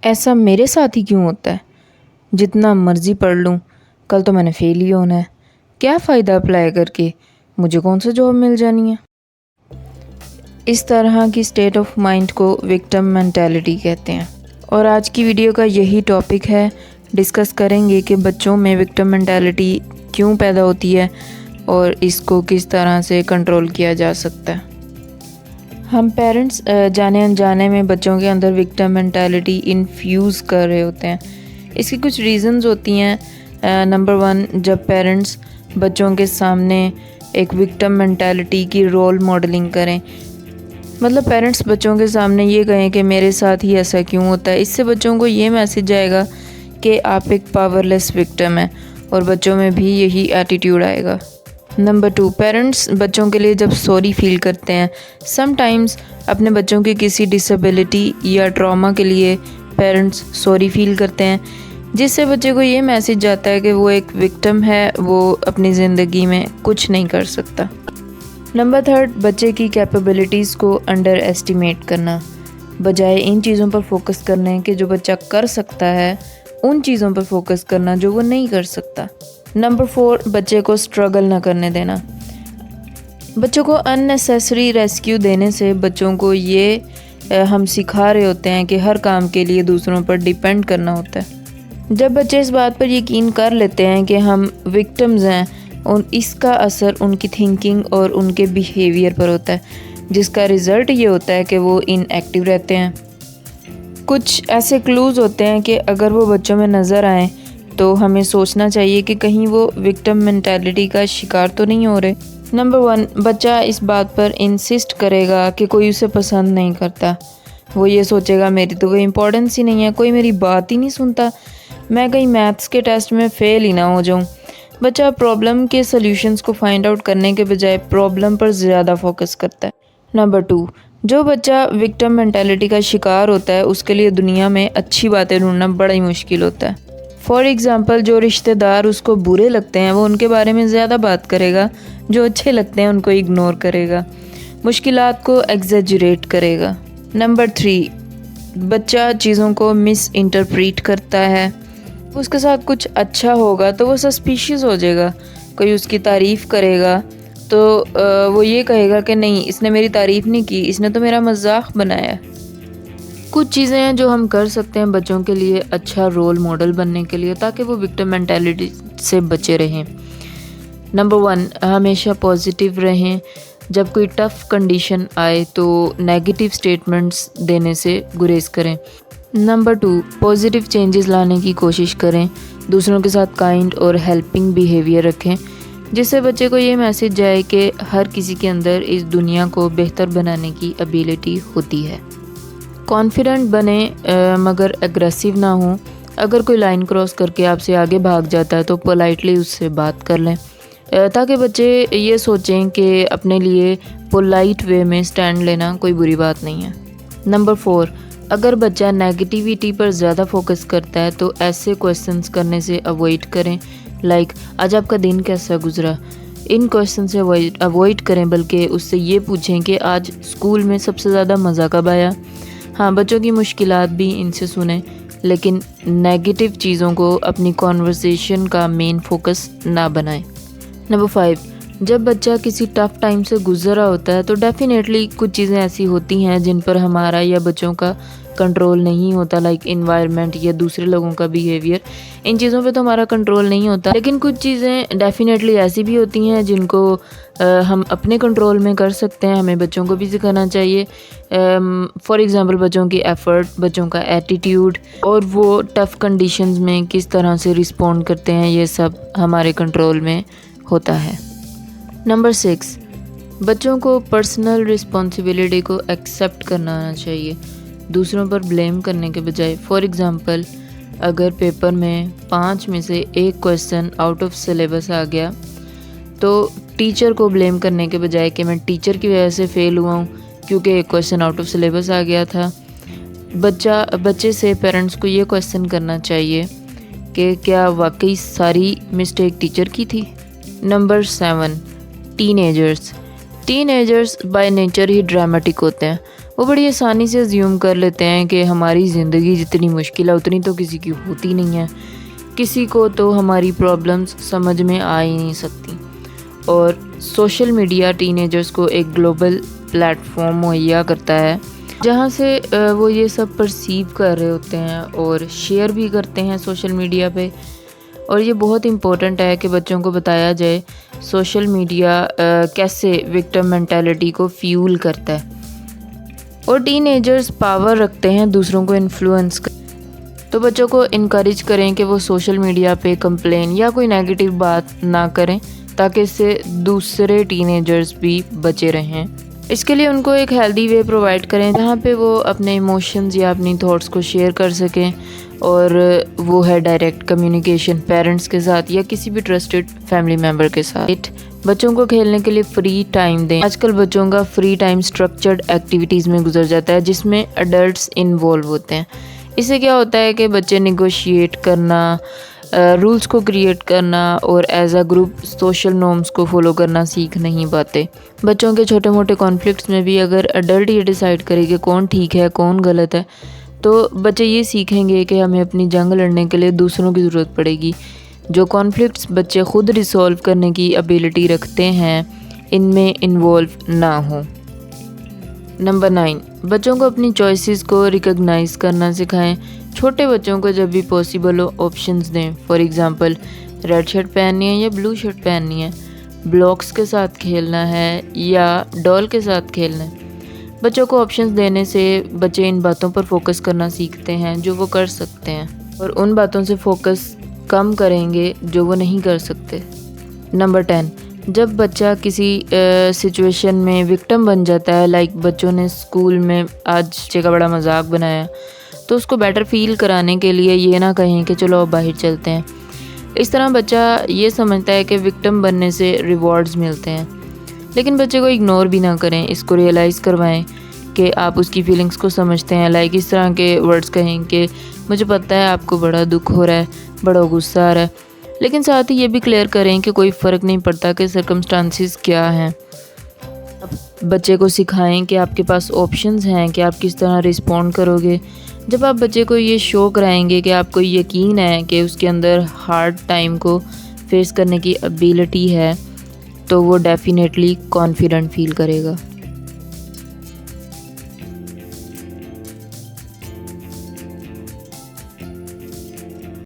ऐसा मेरे साथ ही क्यों होता है? जितना मर्ज़ी पढ़ लूँ, कल तो मैंने फ़ेल ही होना है। क्या फ़ायदा अप्लाई करके? मुझे कौन सा जॉब मिल जानी है? इस तरह की स्टेट ऑफ माइंड को विक्टिम मेंटालिटी कहते हैं। और आज की वीडियो का यही टॉपिक है। डिस्कस करेंगे कि बच्चों में विक्टिम मेंटालिटी क्यों पैदा होती है और इसको किस तरह से कंट्रोल किया जा सकता है। हम पेरेंट्स जाने अनजाने में बच्चों के अंदर विक्टिम मेंटालिटी इन्फ्यूज़ कर रहे होते हैं। इसकी कुछ रीज़न्स होती हैं। नंबर 1, जब पेरेंट्स बच्चों के सामने एक विक्टिम मेंटालिटी की रोल मॉडलिंग करें, मतलब पेरेंट्स बच्चों के सामने ये कहें कि मेरे साथ ही ऐसा क्यों होता है। इससे बच्चों को ये मैसेज आएगा कि आप एक पावरलेस विक्टिम हैं और बच्चों में भी यही एटीट्यूड आएगा। नंबर 2, पेरेंट्स बच्चों के लिए जब सॉरी फील करते हैं, समटाइम्स अपने बच्चों की किसी डिसेबिलिटी या ट्रॉमा के लिए पेरेंट्स सॉरी फील करते हैं, जिससे बच्चे को ये मैसेज जाता है कि वो एक विक्टिम है, वो अपनी ज़िंदगी में कुछ नहीं कर सकता। नंबर 3, बच्चे की कैपेबिलिटीज़ को अंडर एस्टिमेट करना, बजाय इन चीज़ों पर फोकस करने कि जो बच्चा कर सकता है, उन चीज़ों पर फोकस करना जो वो नहीं कर सकता। नंबर 4, बच्चे को स्ट्रगल ना करने देना। बच्चों को अननेसेसरी रेस्क्यू देने से बच्चों को ये हम सिखा रहे होते हैं कि हर काम के लिए दूसरों पर डिपेंड करना होता है। जब बच्चे इस बात पर यकीन कर लेते हैं कि हम विक्टिम्स हैं, इसका असर उनकी थिंकिंग और उनके बिहेवियर पर होता है, जिसका रिज़ल्ट ये होता है कि वो इनएक्टिव रहते हैं। कुछ ऐसे क्लूज़ होते हैं कि अगर वो बच्चों में नज़र आएँ तो हमें सोचना चाहिए कि कहीं वो विक्टिम मेंटालिटी का शिकार तो नहीं हो रहे। नंबर 1, बच्चा इस बात पर इंसिस्ट करेगा कि कोई उसे पसंद नहीं करता। वो ये सोचेगा मेरी तो कोई इम्पोर्टेंस ही नहीं है, कोई मेरी बात ही नहीं सुनता, मैं कहीं मैथ्स के टेस्ट में फ़ेल ही ना हो जाऊँ। बच्चा प्रॉब्लम के सॉल्यूशंस को फाइंड आउट करने के बजाय प्रॉब्लम पर ज़्यादा फोकस करता है। नंबर 2, जो बच्चा विक्टिम मेंटालिटी का शिकार होता है उसके लिए दुनिया में अच्छी बातें ढूंढना बड़ा ही मुश्किल होता है। फॉर एग्ज़ाम्पल, जो रिश्तेदार उसको बुरे लगते हैं वो उनके बारे में ज़्यादा बात करेगा, जो अच्छे लगते हैं उनको इग्नोर करेगा, मुश्किलात को एग्जेजरेट करेगा। नंबर 3, बच्चा चीज़ों को मिस इंटरप्रीट करता है। उसके साथ कुछ अच्छा होगा तो वो सस्पिशियस हो जाएगा, कोई उसकी तारीफ़ करेगा तो वो ये कहेगा कि नहीं, इसने मेरी तारीफ़ नहीं की, इसने तो मेरा मजाक बनाया। कुछ चीज़ें हैं जो हम कर सकते हैं बच्चों के लिए अच्छा रोल मॉडल बनने के लिए, ताकि वो विक्टिम मेंटालिटी से बचे रहें। नंबर 1, हमेशा पॉजिटिव रहें। जब कोई टफ़ कंडीशन आए तो नेगेटिव स्टेटमेंट्स देने से गुरेज करें। नंबर 2, पॉजिटिव चेंजेस लाने की कोशिश करें। दूसरों के साथ काइंड और हेल्पिंग बिहेवियर रखें, जिससे बच्चे को ये मैसेज जाए कि हर किसी के अंदर इस दुनिया को बेहतर बनाने की एबिलिटी होती है। कॉन्फिडेंट बने मगर एग्रेसिव ना हो। अगर कोई लाइन क्रॉस करके आपसे आगे भाग जाता है तो पोलाइटली उससे बात कर लें, ताकि बच्चे ये सोचें कि अपने लिए पोलाइट वे में स्टैंड लेना कोई बुरी बात नहीं है। नंबर 4, अगर बच्चा नेगेटिविटी पर ज़्यादा फोकस करता है तो ऐसे क्वेश्चंस करने से अवॉइड करें, लाइक आज आपका दिन कैसा गुजरा। इन क्वेश्चन से अवॉइड करें, बल्कि उससे ये पूछें कि आज स्कूल में सबसे ज़्यादा मज़ा कब आया। हाँ, बच्चों की मुश्किलात भी इनसे सुनें, लेकिन नेगेटिव चीज़ों को अपनी कॉन्वर्सेशन का मेन फोकस ना बनाएं। नंबर 5, जब बच्चा किसी टफ़ टाइम से गुजर रहा होता है तो डेफिनेटली कुछ चीज़ें ऐसी होती हैं जिन पर हमारा या बच्चों का कंट्रोल नहीं होता, लाइक इन्वायरमेंट या दूसरे लोगों का बिहेवियर। इन चीज़ों पे तो हमारा कंट्रोल नहीं होता, लेकिन कुछ चीज़ें डेफिनेटली ऐसी भी होती हैं जिनको हम अपने कंट्रोल में कर सकते हैं। हमें बच्चों को भी सिखाना चाहिए। फॉर एग्ज़ाम्पल, बच्चों की एफ़र्ट, बच्चों का एटीट्यूड और वो टफ़ कंडीशंस में किस तरह से रिस्पॉन्ड करते हैं, ये सब हमारे कंट्रोल में होता है। नंबर 6, बच्चों को पर्सनल रिस्पॉन्सिबिलिटी को एक्सेप्ट करना आना चाहिए, दूसरों पर ब्लेम करने के बजाय। फॉर एग्ज़ाम्पल, अगर पेपर में 5 में से 1 क्वेश्चन आउट ऑफ सिलेबस आ गया तो टीचर को ब्लेम करने के बजाय कि मैं टीचर की वजह से फ़ेल हुआ हूँ क्योंकि एक क्वेश्चन आउट ऑफ सिलेबस आ गया था, बच्चे से पेरेंट्स को ये क्वेश्चन करना चाहिए कि क्या वाकई सारी मिस्टेक टीचर की थी। Number 7, teenagers by nature he dramatic होते हैं। वो बड़ी आसानी से अज्यूम कर लेते हैं कि हमारी ज़िंदगी जितनी मुश्किल है उतनी तो किसी की होती नहीं है, किसी को तो हमारी प्रॉब्लम्स समझ में आ ही नहीं सकती। और सोशल मीडिया टीनेजर्स को एक ग्लोबल प्लेटफॉर्म मुहैया करता है जहाँ से वो ये सब परसीव कर रहे होते हैं और शेयर भी करते हैं सोशल मीडिया पे। और ये बहुत इम्पोर्टेंट है कि बच्चों को बताया जाए सोशल मीडिया कैसे विक्टिम मेंटालिटी को फ्यूल करता है। और टीनेजर्स पावर रखते हैं दूसरों को इन्फ्लुएंस कर, तो बच्चों को इनकरेज करें कि वो सोशल मीडिया पे कंप्लेन या कोई नेगेटिव बात ना करें, ताकि इससे दूसरे टीनेजर्स भी बचे रहें। इसके लिए उनको एक हेल्दी वे प्रोवाइड करें जहाँ पे वो अपने इमोशंस या अपनी थॉट्स को शेयर कर सकें, और वो है डायरेक्ट कम्युनिकेशन पेरेंट्स के साथ या किसी भी ट्रस्टेड फैमिली मेम्बर के साथ। बच्चों को खेलने के लिए फ्री टाइम दें। आजकल बच्चों का फ्री टाइम स्ट्रक्चर्ड एक्टिविटीज़ में गुजर जाता है जिसमें अडल्ट्स इन्वॉल्व होते हैं। इससे क्या होता है कि बच्चे निगोशिएट करना, रूल्स को क्रिएट करना और as a group social norms को फॉलो करना सीख नहीं पाते। बच्चों के छोटे मोटे कॉन्फ्लिक्ट्स में भी अगर अडल्ट ये डिसाइड करे कि कौन ठीक है कौन गलत है, तो बच्चे ये सीखेंगे कि हमें अपनी जंग लड़ने के लिए दूसरों की ज़रूरत पड़ेगी। जो कॉन्फ्लिक्ट्स बच्चे खुद रिसॉल्व करने की एबिलिटी रखते हैं, इनमें इन्वॉल्व ना हो। नंबर 9, बच्चों को अपनी चॉइसेस को रिकॉग्नाइज करना सिखाएं। छोटे बच्चों को जब भी पॉसिबल हो ऑप्शंस दें। फॉर एग्जांपल, रेड शर्ट पहननी है या ब्लू शर्ट पहननी है, ब्लॉक्स के साथ खेलना है या डॉल के साथ खेलना है। बच्चों को ऑप्शंस देने से बच्चे इन बातों पर फोकस करना सीखते हैं जो वो कर सकते हैं, और उन बातों से फोकस कम करेंगे जो वो नहीं कर सकते। नंबर 10, जब बच्चा किसी सिचुएशन में विक्टिम बन जाता है, लाइक बच्चों ने स्कूल में आज बच्चे का बड़ा मजाक बनाया, तो उसको बेटर फील कराने के लिए ये ना कहें कि चलो अब बाहर चलते हैं। इस तरह बच्चा ये समझता है कि विक्टिम बनने से रिवॉर्ड्स मिलते हैं। लेकिन बच्चे को इग्नोर भी ना करें, इसको रियलाइज़ करवाएं कि आप उसकी फीलिंग्स को समझते हैं। लाइक इस तरह के वर्ड्स कहें कि मुझे पता है आपको बड़ा दुख हो रहा है, बड़ा गुस्सा आ रहा है, लेकिन साथ ही ये भी क्लियर करें कि कोई फ़र्क नहीं पड़ता कि सर्कमस्टांसिस क्या हैं। बच्चे को सिखाएं कि आपके पास ऑप्शंस हैं कि आप किस तरह रिस्पॉन्ड करोगे। जब आप बच्चे को ये शो कराएंगे कि आपको यकीन है कि उसके अंदर हार्ड टाइम को फेस करने की एबिलिटी है, तो वो डेफिनेटली कॉन्फिडेंट फील करेगा।